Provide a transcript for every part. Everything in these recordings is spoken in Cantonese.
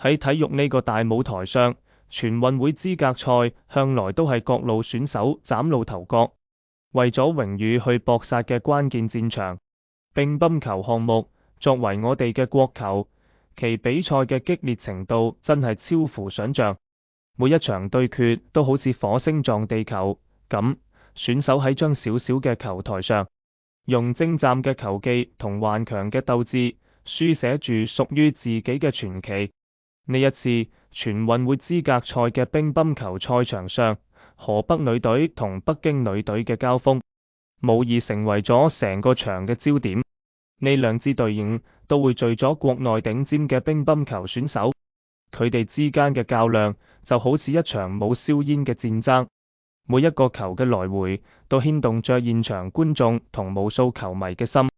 喺體育呢個大舞台上，全運會資格賽向來都係各路選手嶄露頭角，為咗榮譽去搏殺嘅關鍵戰場。乒乓球項目作為我哋嘅國球，其比賽嘅激烈程度真係超乎想象。每一場對決都好似火星撞地球咁，選手喺張小小嘅球台上，用精湛嘅球技同頑強嘅鬥志，書寫住屬於自己嘅傳奇。呢一次全運會資格賽嘅乒乓球賽場上，河北女隊同北京女隊嘅交鋒，無疑成為咗成個場嘅焦點。呢兩支隊伍都匯聚咗國內頂尖嘅乒乓球選手，佢哋之間嘅較量就好似一場冇硝煙嘅戰爭，每一個球嘅來回都牽動着現場觀眾同無數球迷嘅心。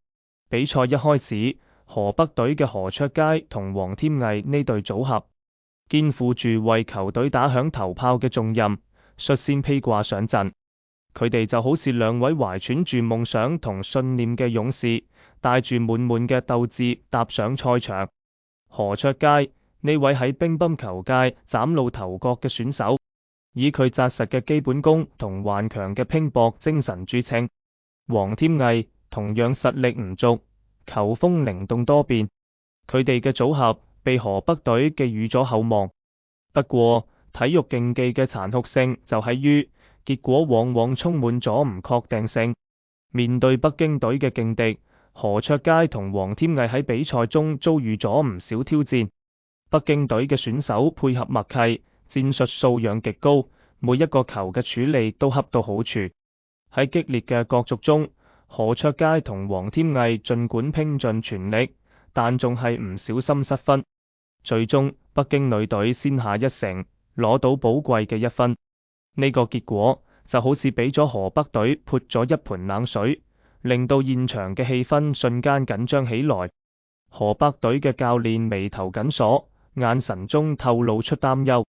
比賽一開始，河北隊嘅何卓佳同黃添毅呢對組合，肩負住為球隊打響頭炮嘅重任，率先披掛上陣。佢哋就好似兩位懷揣住夢想同信念嘅勇士，帶住滿滿嘅鬥志踏上賽場。何卓佳呢位喺乒乓球界嶄露頭角嘅選手，以佢紮實嘅基本功同頑強嘅拼搏精神著稱。黃添毅同樣實力唔俗，球風靈動多變，佢哋嘅組合被河北隊寄予咗厚望。不過，體育競技嘅殘酷性就喺於，結果往往充滿咗唔確定性。面對北京隊嘅勁敵，何卓佳同黃添毅喺比賽中遭遇咗唔少挑戰。北京隊嘅選手配合默契，戰術素養極高，每一個球嘅處理都恰到好處。喺激烈嘅角逐中，何卓佳同黃添毅盡管拼盡全力，但仲係唔小心失分。最終，北京女隊先下一城，攞到寶貴嘅一分。呢個結果就好似俾咗河北隊潑咗一盆冷水，令到現場嘅氣氛瞬間緊張起來。河北隊嘅教練眉頭緊鎖，眼神中透露出擔憂，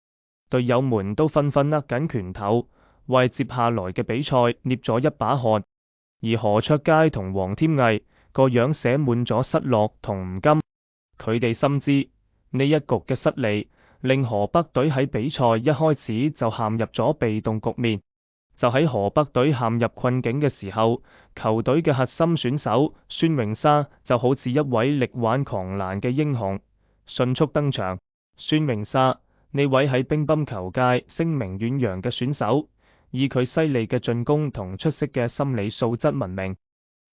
隊友們都紛紛握緊拳頭，為接下來嘅比賽捏咗一把汗。而何卓佳同黃添毅個樣寫滿咗失落同唔甘，佢哋深知呢一局嘅失利，令河北隊喺比賽一開始就陷入咗被動局面。就喺河北隊陷入困境嘅時候，球隊嘅核心選手孫穎莎就好似一位力挽狂瀾嘅英雄，迅速登場。孫穎莎呢位喺乒乓球界聲名遠揚嘅選手，以佢犀利嘅進攻同出色嘅心理素質聞名。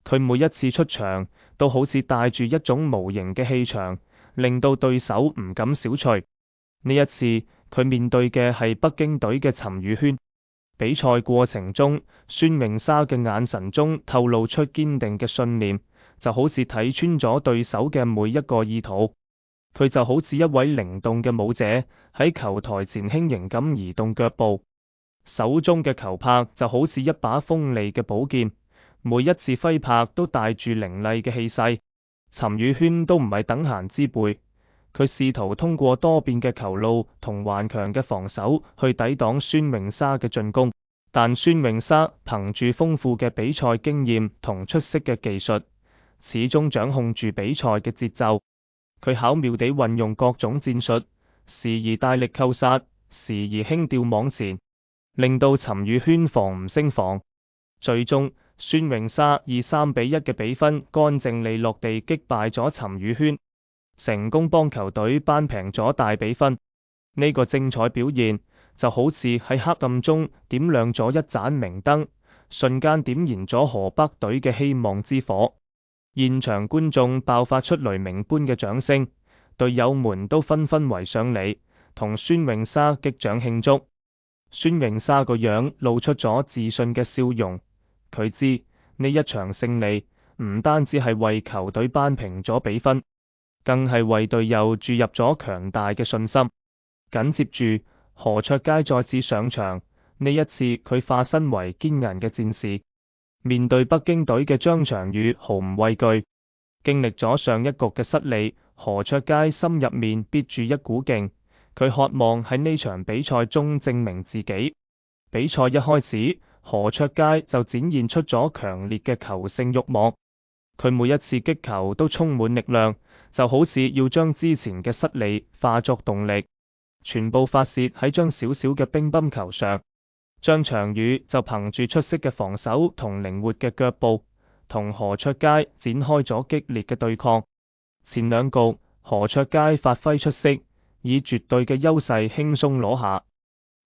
佢每一次出場都好似帶住一種無形嘅氣場，令到對手唔敢小覷。呢一次佢面對嘅係北京隊嘅陳宇軒。比賽過程中，孫穎莎嘅眼神中透露出堅定嘅信念，就好似睇穿咗對手嘅每一個意圖。佢就好似一位靈動嘅舞者，喺球台前輕盈咁移動腳步，手中嘅球拍就好似一把鋒利嘅寶劍，每一次揮拍都帶住凌厲嘅氣勢。陳宇軒都唔係等閒之輩，佢試圖通過多變嘅球路同頑強嘅防守去抵擋孫穎莎嘅進攻，但孫穎莎憑住豐富嘅比賽經驗同出色嘅技術，始終掌控住比賽嘅節奏。佢巧妙地運用各種戰術，時而大力扣殺，時而輕調網前，令到陳宇軒防唔勝防。最終，孫穎莎以3-1嘅比分乾淨利落地擊敗咗陳宇軒，成功幫球隊扳平咗大比分。呢個精彩表現就好似喺黑暗中點亮咗一盞明燈，瞬間點燃咗河北隊嘅希望之火。現場觀眾爆發出雷鳴般嘅掌聲，隊友們都紛紛圍上嚟，同孫穎莎擊掌慶祝。孫穎莎個樣露出咗自信嘅笑容，佢知呢一場勝利唔單止係為球隊扳平咗比分，更係為隊友注入咗強大嘅信心。緊接住，何卓佳再次上場，呢一次佢化身為堅韌嘅戰士，面對北京隊嘅張祥宇毫唔畏懼。經歷咗上一局嘅失利，何卓佳心入面憋住一股勁，佢渴望喺呢場比賽中證明自己。比賽一開始，何卓佳就展現出咗強烈嘅求勝慾望，佢每一次擊球都充滿力量，就好似要將之前嘅失利化作動力，全部發洩喺張小小嘅乒乓球上。張翔宇就憑住出色嘅防守同靈活嘅腳步，同何卓佳展開咗激烈嘅對抗。前兩局何卓佳發揮出色，以絕對嘅優勢輕鬆攞下。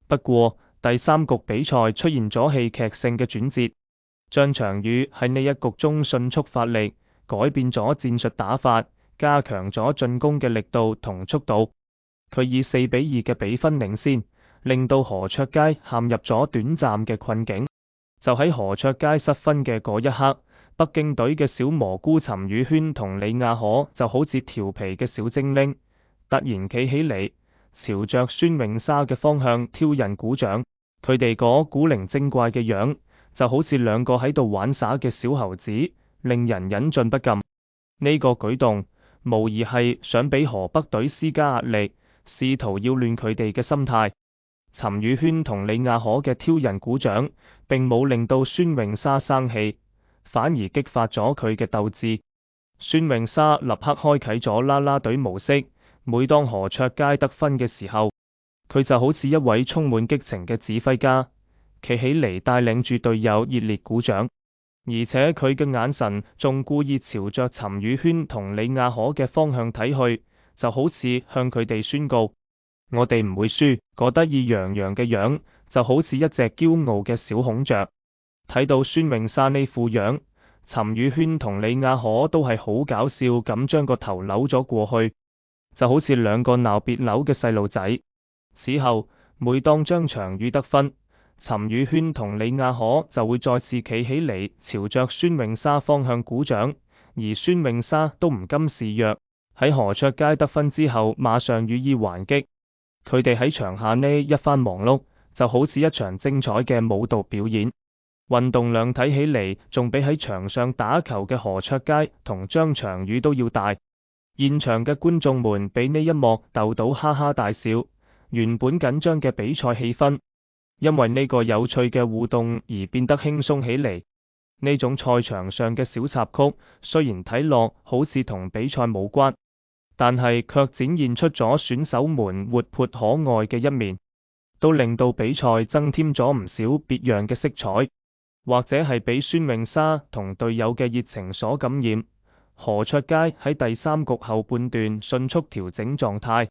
不過第三局比賽出現咗戲劇性嘅轉折，張翔宇喺呢一局中迅速發力，改變咗戰術打法，加強咗進攻嘅力度同速度。佢以4-2嘅比分領先，令到何卓佳陷入咗短暫嘅困境。就喺何卓佳失分嘅嗰一刻，北京隊嘅小蘑菇陳宇軒同李亞可就好似調皮嘅小精靈，突然企起嚟，朝着孫穎莎嘅方向挑釁鼓掌。佢哋嗰古靈精怪嘅樣，就好似兩個喺度玩耍嘅小猴子，令人忍俊不禁。呢個舉動無疑係想俾河北隊施加壓力，試圖要亂佢哋嘅心態。陳宇軒同李亞可嘅挑釁鼓掌，並冇令到孫穎莎生氣，反而激發咗佢嘅鬥志。孫穎莎立刻開啟咗啦啦隊模式，每當何卓佳得分嘅時候，佢就好似一位充滿激情嘅指揮家，企起嚟帶領住隊友熱烈鼓掌，而且佢嘅眼神仲故意朝着陳宇軒同李亞可嘅方向睇去，就好似向佢哋宣告：我哋唔會輸。個得意洋洋嘅樣，就好似一隻驕傲嘅小孔雀。睇到孫穎莎呢副樣，陳宇軒同李亞可都係好搞笑咁將個頭扭咗過去，就好似兩個鬧別扭嘅細路仔。此後，每當張翔宇得分，陳宇軒同李亞可就會再次企起嚟，朝着孫穎莎方向鼓掌，而孫穎莎都唔甘示弱，喺何卓佳得分之後馬上予以還擊。佢哋喺場下呢一番忙碌，就好似一場精彩嘅舞蹈表演，運動量睇起嚟仲比喺場上打球嘅何卓佳同張翔宇都要大。現場嘅觀眾們俾呢一幕逗到哈哈大笑，原本緊張嘅比賽氣氛，因為呢個有趣嘅互動而變得輕鬆起嚟。呢種賽場上嘅小插曲，雖然睇落好似同比賽冇關，但係卻展現出咗選手們活潑可愛嘅一面，都令到比賽增添咗唔少別樣嘅色彩。或者係俾孫穎莎同隊友嘅熱情所感染，何卓佳喺第三局後半段迅速調整狀態，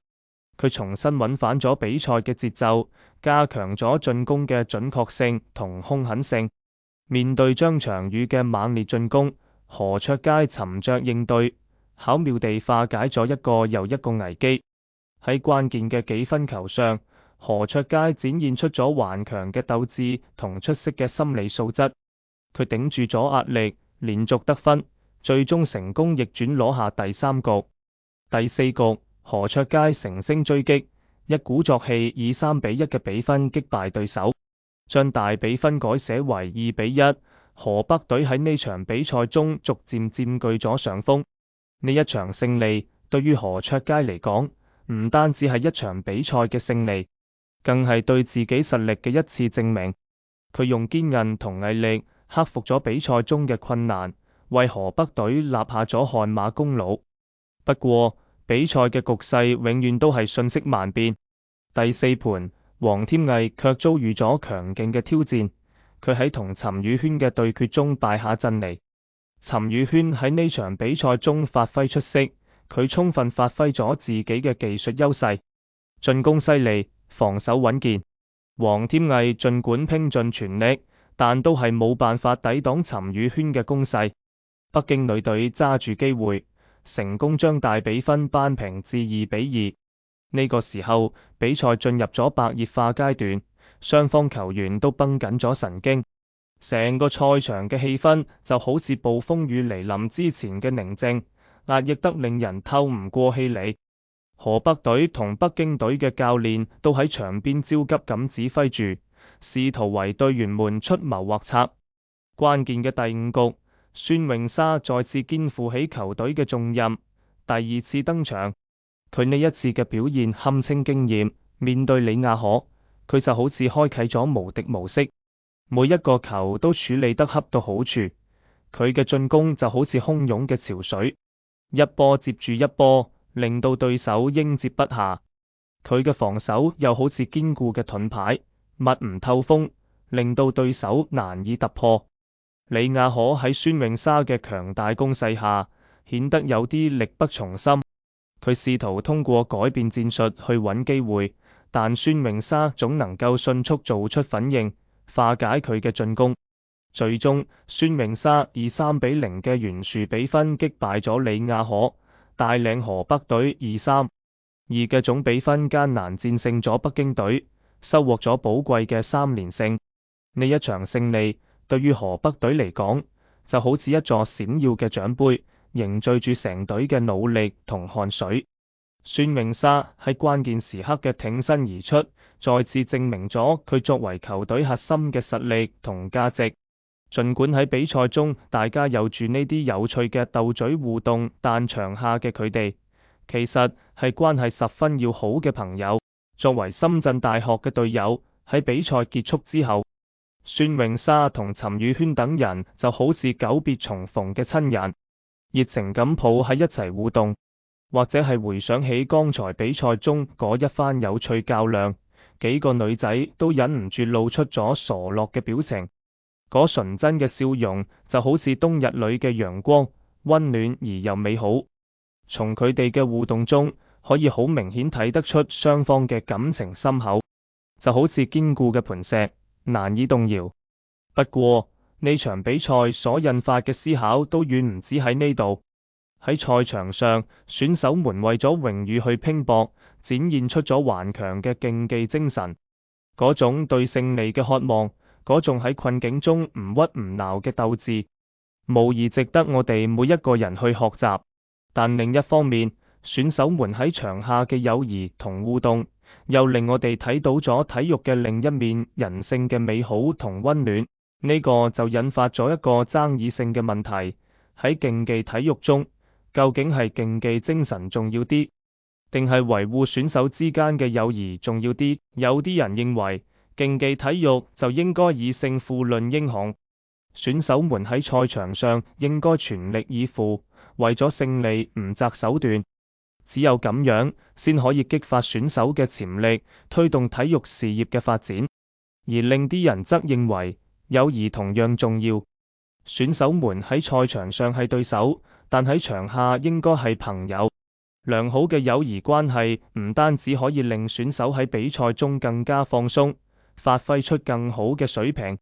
佢重新揾返咗比賽嘅節奏，加強咗進攻嘅準確性同兇狠性。面對張翔宇嘅猛烈進攻，何卓佳沉着應對，巧妙地化解咗一個又一個危機。喺關鍵嘅幾分球上，何卓佳展現出咗頑強嘅鬥志同出色嘅心理素質，佢頂住咗壓力，連續得分，最終成功逆轉攞下第三局。第四局，何卓佳乘勝追擊，一鼓作氣以3-1嘅比分擊敗對手，將大比分改寫為2-1。河北隊喺呢場比賽中逐漸佔據咗上風。呢一場勝利對於何卓佳嚟講，唔單止係一場比賽嘅勝利，更係對自己實力嘅一次證明。佢用堅韌同毅力克服咗比賽中嘅困難，為河北隊立下咗汗馬功勞。不過，比賽嘅局勢永遠都係瞬息萬變。第四盤，黃添毅卻遭遇咗強勁嘅挑戰，佢喺同陳宇軒嘅對決中敗下陣嚟。陳宇軒喺呢場比賽中發揮出色，佢充分發揮咗自己嘅技術優勢，進攻犀利，防守穩健。黃添毅盡管拼盡全力，但都係冇辦法抵擋陳宇軒嘅攻勢。北京女隊揸住機會，成功將大比分扳平至2-2。呢個時候，比賽進入咗白熱化階段，雙方球員都繃緊咗神經，成個賽場嘅氣氛就好似暴風雨嚟臨之前嘅寧靜，壓抑得令人透唔過氣嚟。河北隊同北京隊嘅教練都喺場邊焦急咁指揮住，試圖為隊員們出謀劃策。關鍵嘅第五局，孫穎莎再次肩負起球隊嘅重任，第二次登場，佢呢一次嘅表現堪稱驚豔。面對李亞可，佢就好似開啟咗無敵模式，每一個球都處理得恰到好處，佢嘅進攻就好似洶湧嘅潮水，一波接住一波，令到對手應接不暇。佢嘅防守又好似堅固嘅盾牌，密唔透風，令到對手難以突破。李亞可喺孫穎莎嘅強大攻勢下，顯得有啲力不從心。佢試圖通過改變戰術去揾機會，但孫穎莎總能夠迅速做出反應，化解佢嘅進攻。最終，孫穎莎以3-0嘅懸殊比分擊敗咗李亞可，帶領河北隊2-3-2嘅總比分艱難戰勝咗北京隊，收穫咗寶貴嘅3連勝。呢一場勝利對於河北隊嚟講，就好似一座閃耀嘅獎盃，凝聚住成隊嘅努力同汗水。孫穎莎喺關鍵時刻嘅挺身而出，再次證明咗佢作為球隊核心嘅實力同價值。儘管喺比賽中大家有住呢啲有趣嘅鬥嘴互動，但場下嘅佢哋其實係關係十分要好嘅朋友。作為深圳大學嘅隊友，喺比賽結束之後，孫穎莎同陳宇軒等人就好似久別重逢嘅親人，熱情咁抱喺一齊互動，或者係回想起剛才比賽中嗰一番有趣較量，幾個女仔都忍唔住露出咗傻樂嘅表情。嗰純真嘅笑容就好似冬日裏嘅陽光，溫暖而又美好。從佢哋嘅互動中，可以好明顯睇得出雙方嘅感情深厚，就好似堅固嘅磐石，難以動搖。不過呢場比賽所引發嘅思考都遠唔止喺呢度。喺賽場上，選手們為咗榮譽去拼搏，展現出咗頑強嘅競技精神，嗰種對勝利嘅渴望，嗰種喺困境中唔屈唔撓嘅鬥志，無疑值得我哋每一個人去學習。但另一方面，選手們喺場下嘅友誼同互動，又令我哋睇到咗體育嘅另一面，人性嘅美好同溫暖。呢個就引發咗一個爭議性嘅問題：喺競技體育中，究竟係競技精神重要啲，定係維護選手之間嘅友誼重要啲？有啲人認為，競技體育就應該以勝負論英雄，選手們喺賽場上應該全力以赴，為咗勝利唔擇手段。只有咁樣，先可以激發選手嘅潛力，推動體育事業嘅發展。而另啲人則認為，友誼同樣重要。選手們喺賽場上係對手，但喺場下應該係朋友。良好嘅友誼關係唔單止可以令選手喺比賽中更加放鬆，發揮出更好嘅水平，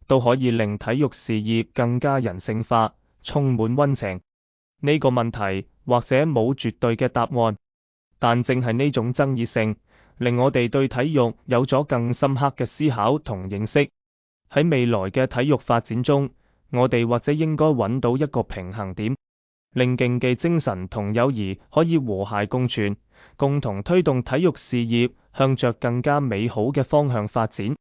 都可以令體育事業更加人性化，充滿溫情。呢個問題或者冇絕對嘅答案，但正係呢種爭議性，令我哋對體育有咗更深刻嘅思考同認識。喺未來嘅體育發展中，我哋或者應該揾到一個平衡點，令競技精神同友誼可以和諧共存，共同推動體育事業向着更加美好嘅方向發展。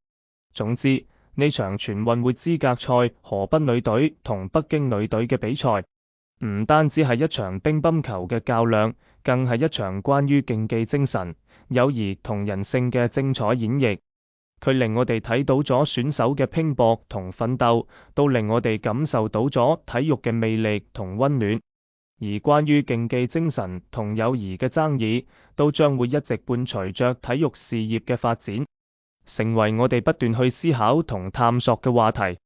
總之，呢場全運會資格賽河北女隊同北京女隊嘅比賽，唔單止係一場乒乓球嘅較量，更係一場關於競技精神、友誼同人性嘅精彩演繹。佢令我哋睇到咗選手嘅拼搏同奮鬥，都令我哋感受到咗體育嘅魅力同溫暖。而關於競技精神同友誼嘅爭議，都將會一直伴隨着體育事業嘅發展，成為我哋不斷去思考同探索嘅話題。